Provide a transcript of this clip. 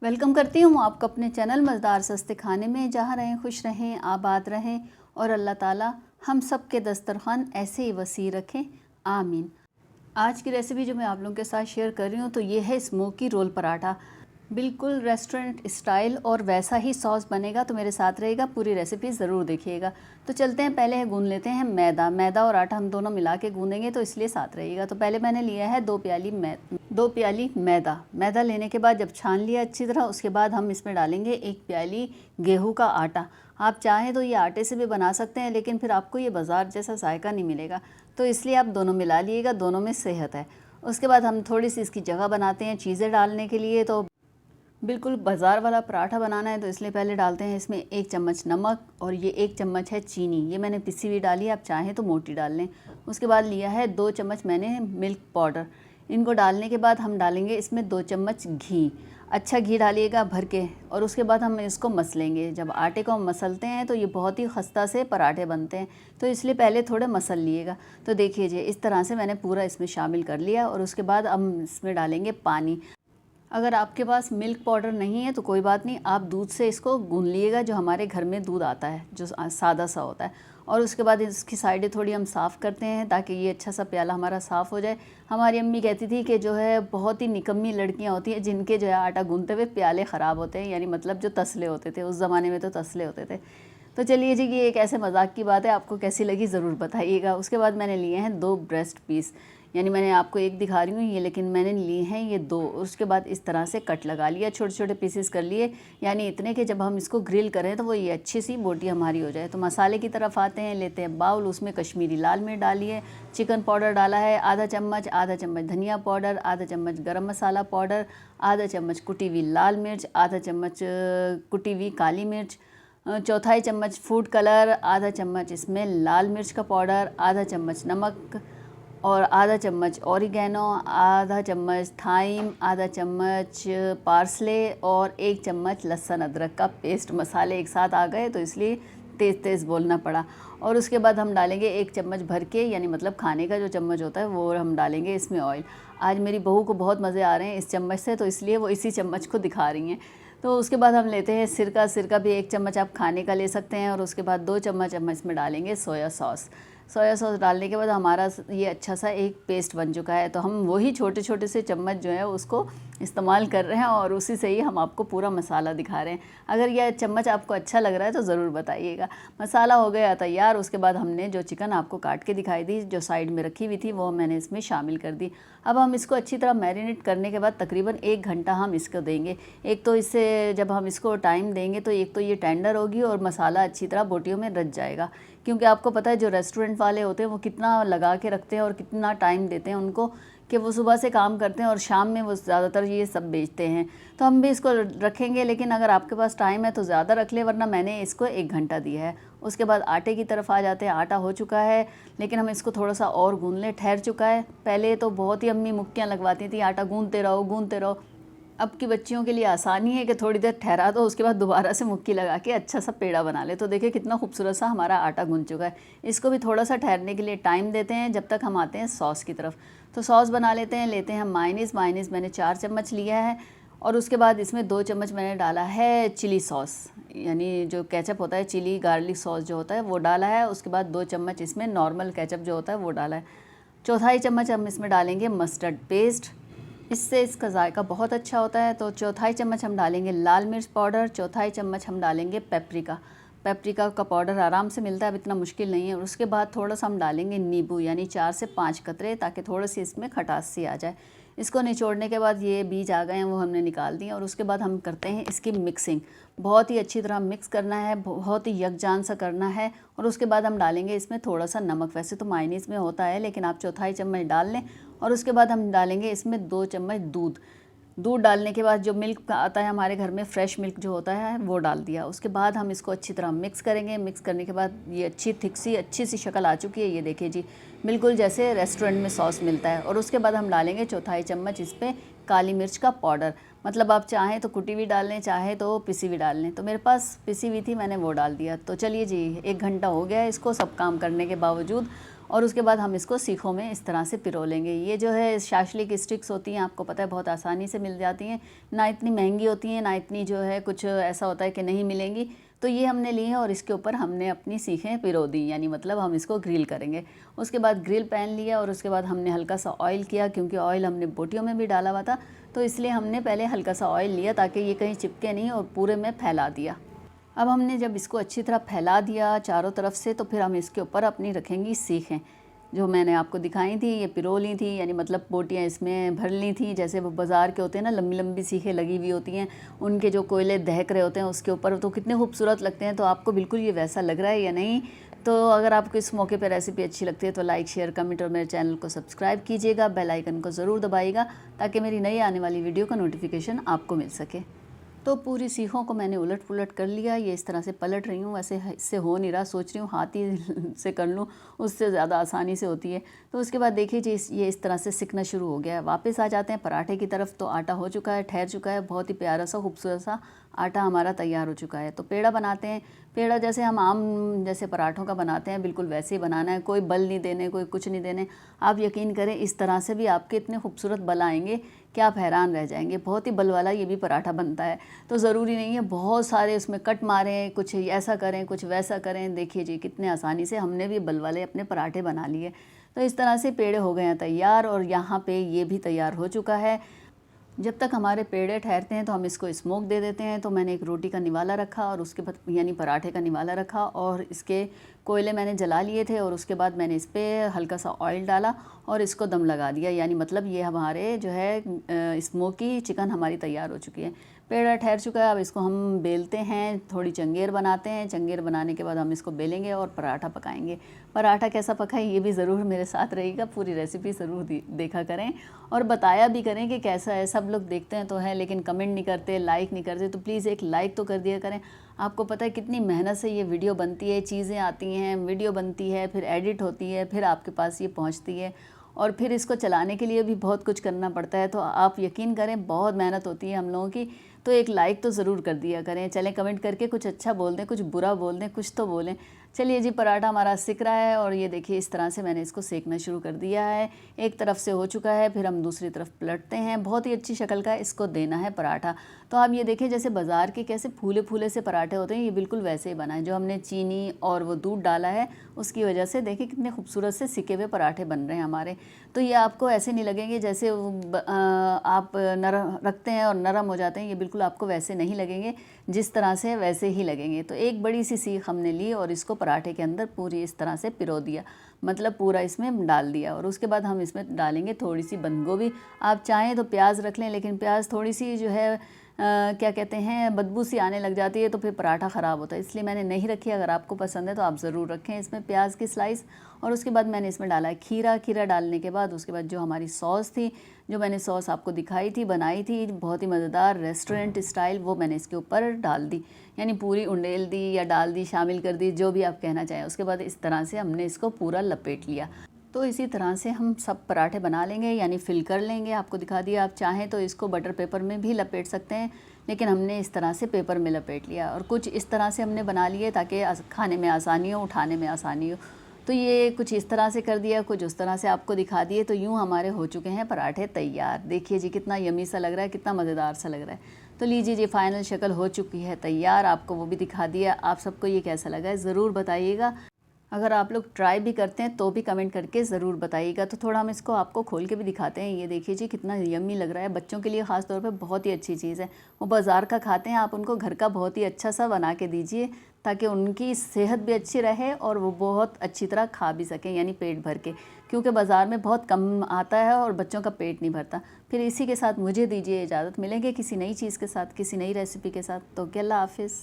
Welcome करती हूँ आपको अपने चैनल मज़ेदार सस्ते खाने में। जहाँ रहें खुश रहें, आबाद रहें और अल्लाह ताला हम सब के दस्तरखान ऐसे ही वसी रखें, आमीन। आज की रेसिपी जो मैं आप लोगों के साथ शेयर कर रही हूँ तो ये है स्मोकी रोल पराठा। बिल्कुल रेस्टोरेंट स्टाइल और वैसा ही सॉस बनेगा, तो मेरे साथ रहेगा, पूरी रेसिपी ज़रूर देखिएगा। तो चलते हैं, पहले गूंद लेते हैं मैदा और आटा हम दोनों मिला के गूंदेंगे, तो इसलिए साथ रहेगा। तो पहले मैंने लिया है 2 प्याली मैदा लेने के बाद जब छान लिया अच्छी तरह, उसके बाद हम इसमें डालेंगे 1 प्याली गेहूं का आटा। आप चाहें तो ये आटे से भी बना सकते हैं, लेकिन फिर आपको ये बाज़ार जैसा जायका नहीं मिलेगा, तो इसलिए आप दोनों मिला लिएगा, दोनों में सेहत है। उसके बाद हम थोड़ी सी इसकी जगह बनाते हैं चीज़ें डालने के लिए। तो बिल्कुल बाज़ार वाला पराठा बनाना है, तो इसलिए पहले डालते हैं इसमें 1 चम्मच नमक और ये 1 चम्मच है चीनी। ये मैंने पिसी हुई डाली है, आप चाहें तो मोटी डाल लें। उसके बाद लिया है 2 चम्मच मैंने मिल्क पाउडर। इनको डालने के बाद हम डालेंगे इसमें 2 चम्मच घी। अच्छा घी डालिएगा भर के, और उसके बाद हम इसको मसलेंगे। जब आटे को हम मसलते हैं तो ये बहुत ही खस्ता से पराठे बनते हैं, तो इसलिए पहले थोड़े मसल लिएगा। तो देखिए इस तरह से मैंने पूरा इसमें शामिल कर लिया, और उसके बाद हम इसमें डालेंगे पानी। अगर आपके पास मिल्क पाउडर नहीं है तो कोई बात नहीं, आप दूध से इसको गूंद लिएगा, जो हमारे घर में दूध आता है जो सादा सा होता है। और उसके बाद इसकी साइडें थोड़ी हम साफ़ करते हैं ताकि ये अच्छा सा प्याला हमारा साफ़ हो जाए। हमारी अम्मी कहती थी कि जो है बहुत ही निकम्मी लड़कियां होती हैं जिनके जो है आटा गूंदते हुए प्याले ख़राब होते हैं, यानी मतलब जो तसले होते थे, उस ज़माने में तो तसले होते थे। तो चलिए जी, ये एक ऐसे मजाक की बात है, आपको कैसी लगी ज़रूर बताइएगा। उसके बाद मैंने लिए हैं 2 ब्रेस्ट पीस, यानी मैंने आपको एक दिखा रही हूँ ये, लेकिन मैंने लिए हैं ये 2। उसके बाद इस तरह से कट लगा लिया, छोटे छोटे पीसेस कर लिए, यानी इतने कि जब हम इसको ग्रिल करें तो वो ये अच्छी सी बोटी हमारी हो जाए। तो मसाले की तरफ आते हैं, लेते हैं बाउल, उसमें कश्मीरी लाल मिर्च डालिए, चिकन पाउडर डाला है आधा चम्मच धनिया पाउडर, आधा चम्मच गरम मसाला पाउडर, आधा चम्मच कुटी हुई लाल मिर्च, आधा चम्मच कुटी हुई काली मिर्च, चौथाई चम्मच फूड कलर, आधा चम्मच इसमें लाल मिर्च का पाउडर, आधा चम्मच नमक और आधा चम्मच ऑरिगेनो, आधा चम्मच थाइम, आधा चम्मच पार्सले और 1 चम्मच लहसुन अदरक का पेस्ट। मसाले एक साथ आ गए तो इसलिए तेज़ तेज़ बोलना पड़ा। और उसके बाद हम डालेंगे 1 चम्मच भर के, यानी मतलब खाने का जो चम्मच होता है वो हम डालेंगे इसमें ऑयल। आज मेरी बहू को बहुत मज़े आ रहे हैं इस चम्मच से, तो इसलिए वो इसी चम्मच को दिखा रही हैं। तो उसके बाद हम लेते हैं सिरका भी 1 चम्मच आप खाने का ले सकते हैं। और उसके बाद 2 चम्मच हम इसमें डालेंगे सोया सॉस डालने के बाद हमारा ये अच्छा सा एक पेस्ट बन चुका है। तो हम वही छोटे छोटे से चम्मच जो है उसको इस्तेमाल कर रहे हैं, और उसी से ही हम आपको पूरा मसाला दिखा रहे हैं। अगर यह चम्मच आपको अच्छा लग रहा है तो ज़रूर बताइएगा। मसाला हो गया तैयार। उसके बाद हमने जो चिकन आपको काट के दिखाई दी, जो साइड में रखी हुई थी, वो मैंने इसमें शामिल कर दी। अब हम इसको अच्छी तरह मैरिनेट करने के बाद तकरीबन 1 घंटा हम इसको देंगे। एक तो इससे जब हम इसको टाइम देंगे तो एक तो ये टेंडर होगी और मसाला अच्छी तरह बोटियों में रच जाएगा, क्योंकि आपको पता है जो रेस्टोरेंट वाले होते हैं वो कितना लगा के रखते हैं और कितना टाइम देते हैं उनको, कि वो सुबह से काम करते हैं और शाम में वो ज़्यादातर ये सब बेचते हैं। तो हम भी इसको रखेंगे, लेकिन अगर आपके पास टाइम है तो ज़्यादा रख ले, वरना मैंने इसको 1 घंटा दिया है। उसके बाद आटे की तरफ आ जाते हैं। आटा हो चुका है, लेकिन हम इसको थोड़ा सा और गूंद लें, ठहर चुका है। पहले तो बहुत ही अम्मी मुक्कियाँ लगवाती थी, आटा गूंदते रहो। अब की बच्चियों के लिए आसानी है कि थोड़ी देर ठहरा दो, उसके बाद दोबारा से मुक्की लगा के अच्छा सा पेड़ा बना ले। तो देखिए कितना खूबसूरत सा हमारा आटा गूंद चुका है। इसको भी थोड़ा सा ठहरने के लिए टाइम देते हैं, जब तक हम आते हैं सॉस की तरफ। तो सॉस बना लेते हैं। लेते हैं हम मायनीज़ मैंने 4 चम्मच लिया है, और उसके बाद इसमें 2 चम्मच मैंने डाला है चिली सॉस, यानी जो केचप होता है, चिली गार्लिक सॉस जो होता है वो डाला है। उसके बाद 2 चम्मच इसमें नॉर्मल केचप जो होता है वो डाला है। चौथाई चम्मच हम इसमें डालेंगे मस्टर्ड पेस्ट, इससे इसका जायका बहुत अच्छा होता है। तो चौथाई चम्मच हम डालेंगे लाल मिर्च पाउडर, चौथाई चम्मच हम डालेंगे पेपरिका का पाउडर आराम से मिलता है, अब इतना मुश्किल नहीं है। और उसके बाद थोड़ा सा हम डालेंगे नींबू, यानी 4 से 5 कतरे, ताकि थोड़ी सी इसमें खटास सी आ जाए। इसको निचोड़ने के बाद ये बीज आ गए हैं वो हमने निकाल दिए। और उसके बाद हम करते हैं इसकी मिक्सिंग। बहुत ही अच्छी तरह मिक्स करना है, बहुत ही यकजान सा करना है। और उसके बाद हम डालेंगे इसमें थोड़ा सा नमक, वैसे तो मायनीज़ में होता है, लेकिन आप चौथाई चम्मच डाल लें। और उसके बाद हम डालेंगे इसमें 2 चम्मच दूध डालने के बाद जो मिल्क आता है हमारे घर में, फ्रेश मिल्क जो होता है, वो डाल दिया। उसके बाद हम इसको अच्छी तरह मिक्स करेंगे। मिक्स करने के बाद ये अच्छी सी शक्ल आ चुकी है, ये देखिए जी, बिल्कुल जैसे रेस्टोरेंट में सॉस मिलता है। और उसके बाद हम डालेंगे चौथाई चम्मच इस पर काली मिर्च का पाउडर, मतलब आप चाहें तो कुटी हुई डाल लें, चाहे तो पिसी हुई डाल लें। तो मेरे पास पिसी हुई थी, मैंने वो डाल दिया। तो चलिए जी, 1 घंटा हो गया है इसको सब काम करने के बावजूद। और उसके बाद हम इसको सीखों में इस तरह से पिरो लेंगे। ये जो है शाशली की स्टिक्स होती हैं, आपको पता है बहुत आसानी से मिल जाती हैं, ना इतनी महंगी होती हैं, ना इतनी जो है कुछ ऐसा होता है कि नहीं मिलेंगी। तो ये हमने ली है और इसके ऊपर हमने अपनी सीखें पिरो दी, यानी मतलब हम इसको ग्रिल करेंगे। उसके बाद ग्रिल पैन लिया और उसके बाद हमने हल्का सा ऑयल किया, क्योंकि ऑयल हमने बोटियों में भी डाला हुआ था, तो इसलिए हमने पहले हल्का सा ऑयल लिया ताकि ये कहीं चिपके नहीं, और पूरे में फैला दिया। अब हमने जब इसको अच्छी तरह फैला दिया चारों तरफ से, तो फिर हम इसके ऊपर अपनी रखेंगी सीखें, जो मैंने आपको दिखाई थी, ये पिरो ली थी, यानी मतलब बोटियाँ इसमें भर ली थी। जैसे वो बाज़ार के होते हैं ना, लंबी लंबी सीखें लगी हुई होती हैं, उनके जो कोयले दहक रहे होते हैं उसके ऊपर, तो कितने खूबसूरत लगते हैं। तो आपको बिल्कुल ये वैसा लग रहा है या नहीं? तो अगर आपको इस मौके पर रेसिपी अच्छी लगती है तो लाइक, शेयर, कमेंट और मेरे चैनल को सब्सक्राइब कीजिएगा, बेल आइकन को ज़रूर दबाइएगा ताकि मेरी नई आने वाली वीडियो का नोटिफिकेशन आपको मिल सके। तो पूरी सीखों को मैंने उलट पुलट कर लिया, ये इस तरह से पलट रही हूँ। वैसे इससे हो नहीं रहा, सोच रही हूँ हाथ ही से कर लूँ, उससे ज़्यादा आसानी से होती है। तो उसके बाद देखिए जी, ये इस तरह से सिकना शुरू हो गया है। वापस आ जाते हैं पराठे की तरफ। तो आटा हो चुका है, ठहर चुका है, बहुत ही प्यारा सा खूबसूरत सा आटा हमारा तैयार हो चुका है। तो पेड़ा बनाते हैं। पेड़ा जैसे हम आम जैसे पराठों का बनाते हैं, बिल्कुल वैसे ही बनाना है, कोई बल नहीं देने, कोई कुछ नहीं देने। आप यकीन करें, इस तरह से भी आपके इतने खूबसूरत बल आएंगे कि आप हैरान रह जाएंगे। बहुत ही बल वाला ये भी पराठा बनता है। तो ज़रूरी नहीं है बहुत सारे उसमें कट मारें, कुछ ऐसा करें, कुछ वैसा करें। देखिए जी, कितने आसानी से हमने भी बल वाले अपने पराठे बना लिए। तो इस तरह से पेड़े हो गए हैं तैयार, और यहाँ पे ये भी तैयार हो चुका है। जब तक हमारे पेड़े ठहरते हैं तो हम इसको स्मोक दे देते हैं। तो मैंने एक रोटी का निवाला रखा और उसके बाद यानी पराठे का निवाला रखा, और इसके कोयले मैंने जला लिए थे, और उसके बाद मैंने इस पर हल्का सा ऑयल डाला और इसको दम लगा दिया। यानी मतलब ये हमारे जो है स्मोकी चिकन हमारी तैयार हो चुकी है। पेड़ा ठहर चुका है। अब इसको हम बेलते हैं, थोड़ी चंगेर बनाते हैं। चंगेर बनाने के बाद हम इसको बेलेंगे और पराठा पकाएंगे। पराठा कैसा पका है ये भी ज़रूर मेरे साथ रहेगा, पूरी रेसिपी ज़रूर देखा करें और बताया भी करें कि कैसा है। सब लोग देखते हैं तो है, लेकिन कमेंट नहीं करते, लाइक नहीं करते। तो प्लीज़ एक लाइक तो कर दिया करें। आपको पता है कितनी मेहनत से ये वीडियो बनती है, चीज़ें आती हैं, वीडियो बनती है, फिर एडिट होती है, फिर आपके पास ये पहुंचती है, और फिर इसको चलाने के लिए भी बहुत कुछ करना पड़ता है। तो आप यकीन करें, बहुत मेहनत होती है हम लोगों की। तो एक लाइक तो ज़रूर कर दिया करें। चलें, कमेंट करके कुछ अच्छा बोल दें, कुछ बुरा बोल दें, कुछ तो बोलें। चलिए जी, पराठा हमारा सिक रहा है, और ये देखिए इस तरह से मैंने इसको सेकना शुरू कर दिया है। एक तरफ से हो चुका है, फिर हम दूसरी तरफ पलटते हैं। बहुत ही अच्छी शक्ल का इसको देना है पराठा। तो आप ये देखें, जैसे बाज़ार के कैसे फूले फूले से पराठे होते हैं, ये बिल्कुल वैसे ही बना है। जो हमने चीनी और वो दूध डाला है उसकी वजह से देखिए कितने खूबसूरत से सिके हुए पराठे बन रहे हैं हमारे। तो ये आपको ऐसे नहीं लगेंगे जैसे आप नरम रखते हैं और नरम हो जाते हैं, ये बिल्कुल आपको वैसे नहीं लगेंगे, जिस तरह से वैसे ही लगेंगे। तो एक बड़ी सी सीख हमने ली और इसको पराठे के अंदर पूरी इस तरह से पिरो दिया, मतलब पूरा इसमें डाल दिया। और उसके बाद हम इसमें डालेंगे थोड़ी सी बंद गोभी। आप चाहें तो प्याज रख लें, लेकिन प्याज थोड़ी सी जो है क्या कहते हैं, बदबू सी आने लग जाती है, तो फिर पराठा ख़राब होता है, इसलिए मैंने नहीं रखी। अगर आपको पसंद है तो आप ज़रूर रखें इसमें प्याज की स्लाइस। और उसके बाद मैंने इसमें डाला है खीरा। खीरा डालने के बाद उसके बाद जो हमारी सॉस थी, जो मैंने सॉस आपको दिखाई थी, बनाई थी, बहुत ही मज़ेदार रेस्टोरेंट स्टाइल, वो मैंने इसके ऊपर डाल दी। यानी पूरी उंडेल दी या डाल दी, शामिल कर दी, जो भी आप कहना चाहें। उसके बाद इस तरह से हमने इसको पूरा लपेट लिया। तो इसी तरह से हम सब पराठे बना लेंगे, यानी फिल कर लेंगे। आपको दिखा दिया। आप चाहें तो इसको बटर पेपर में भी लपेट सकते हैं, लेकिन हमने इस तरह से पेपर में लपेट लिया। और कुछ इस तरह से हमने बना लिए ताकि खाने में आसानी हो, उठाने में आसानी हो। तो ये कुछ इस तरह से कर दिया, कुछ उस तरह से आपको दिखा दिए। तो यूँ हमारे हो चुके हैं पराठे तैयार। देखिए जी, कितना यमी सा लग रहा है, कितना मज़ेदार सा लग रहा है। तो लीजिए जी, फाइनल शक्ल हो चुकी है तैयार। आपको वो भी दिखा दिया। आप सबको ये कैसा लगा है ज़रूर बताइएगा। अगर आप लोग ट्राई भी करते हैं तो भी कमेंट करके ज़रूर बताइएगा। तो थोड़ा हम इसको आपको खोल के भी दिखाते हैं। ये देखिए जी, कितना यम्मी लग रहा है। बच्चों के लिए ख़ास तौर पे बहुत ही अच्छी चीज़ है। वो बाज़ार का खाते हैं, आप उनको घर का बहुत ही अच्छा सा बना के दीजिए, ताकि उनकी सेहत भी अच्छी रहे और वो बहुत अच्छी तरह खा भी सकें, यानी पेट भर के। क्योंकि बाज़ार में बहुत कम आता है और बच्चों का पेट नहीं भरता। फिर इसी के साथ मुझे दीजिए इजाज़त। मिलेंगे किसी नई चीज़ के साथ, किसी नई रेसिपी के साथ। तो अल्लाह हाफ़िज़।